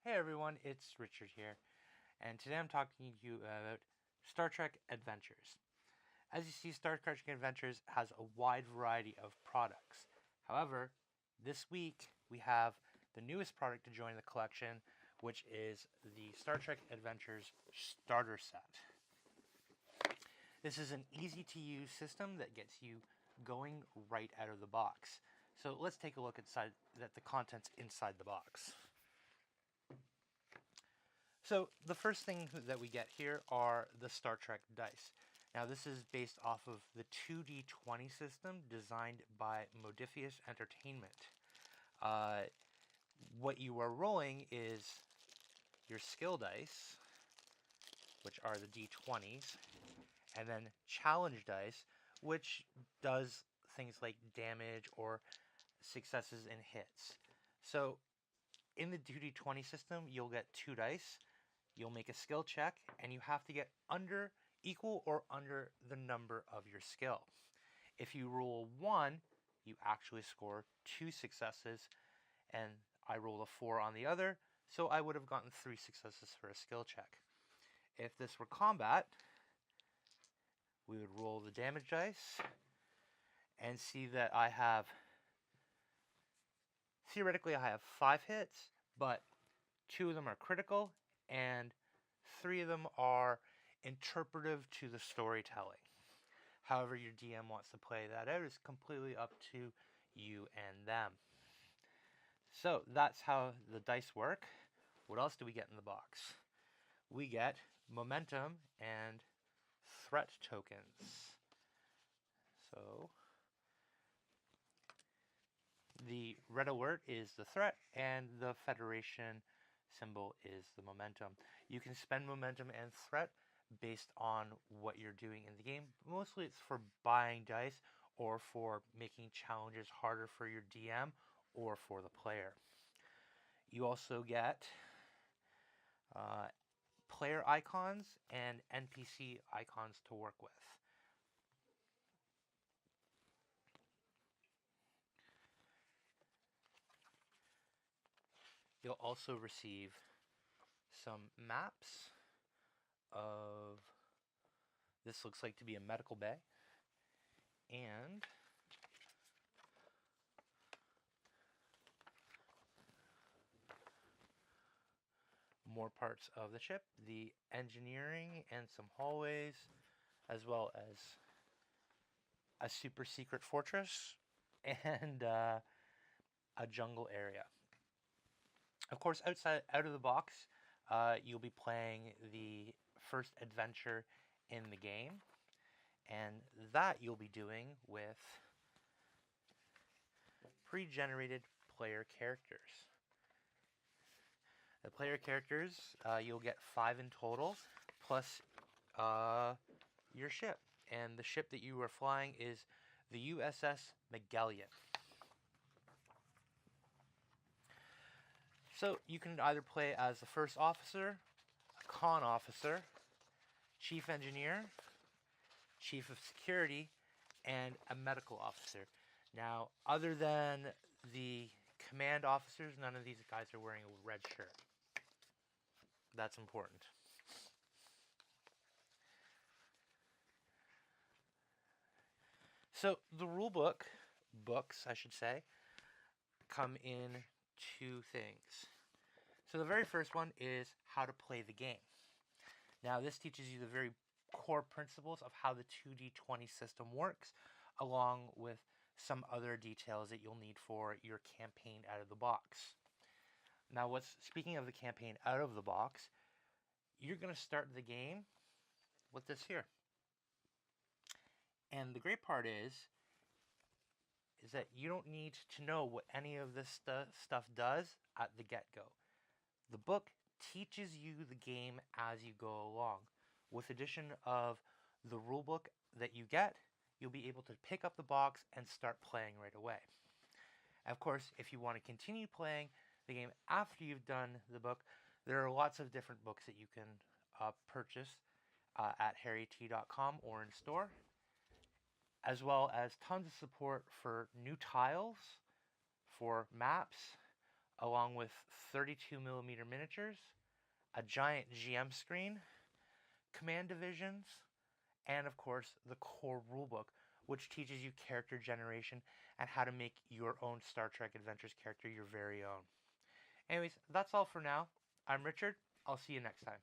Hey everyone, it's Richard here, and today I'm talking to you about Star Trek Adventures. As you see, Star Trek Adventures has a wide variety of products. However, this week we have the newest product to join the collection, which is the Star Trek Adventures Starter Set. This is an easy to use system that gets you going right out of the box. So let's take a look at the contents inside the box. So the first thing that we get here are the Star Trek dice. Now this is based off of the 2D20 system designed by Modiphius Entertainment. What you are rolling is your skill dice, which are the D20s, and then challenge dice, which does things like damage or successes and hits. So in the 2D20 system, you'll get 2 dice. You'll make a skill check, and you have to get equal or under the number of your skill. If you roll 1, you actually score 2 successes, and I rolled a 4 on the other, so I would have gotten 3 successes for a skill check. If this were combat, we would roll the damage dice and see that theoretically I have 5 hits, but 2 of them are critical, and 3 of them are interpretive to the storytelling. However your DM wants to play that out is completely up to you and them. So that's how the dice work. What else do we get in the box? We get momentum and threat tokens. So the red alert is the threat, and the Federation symbol is the momentum. You can spend momentum and threat based on what you're doing in the game. Mostly it's for buying dice or for making challenges harder for your DM or for the player. You also get player icons and NPC icons to work with. You'll also receive some maps of, this looks like to be a medical bay, and more parts of the ship, the engineering and some hallways, as well as a super secret fortress and a jungle area. Of course, out of the box, you'll be playing the first adventure in the game, and that you'll be doing with pre-generated player characters. The player characters, you'll get 5 in total, plus your ship. And the ship that you are flying is the USS Magellan. So you can either play as the first officer, a con officer, chief engineer, chief of security, and a medical officer. Now, other than the command officers, none of these guys are wearing a red shirt. That's important. So the books, I should say, come in 2 things. So the very first one is how to play the game. Now this teaches you the very core principles of how the 2D20 system works, along with some other details that you'll need for your campaign out of the box. Now speaking of the campaign out of the box, you're going to start the game with this here. And the great part is that you don't need to know what any of this stuff does at the get-go. The book teaches you the game as you go along. With addition of the rulebook that you get, you'll be able to pick up the box and start playing right away. And of course, if you want to continue playing the game after you've done the book, there are lots of different books that you can purchase at harryt.com or in store, as well as tons of support for new tiles, for maps, along with 32mm miniatures, a giant GM screen, command divisions, and of course the core rulebook, which teaches you character generation and how to make your own Star Trek Adventures character your very own. Anyways, that's all for now. I'm Richard. I'll see you next time.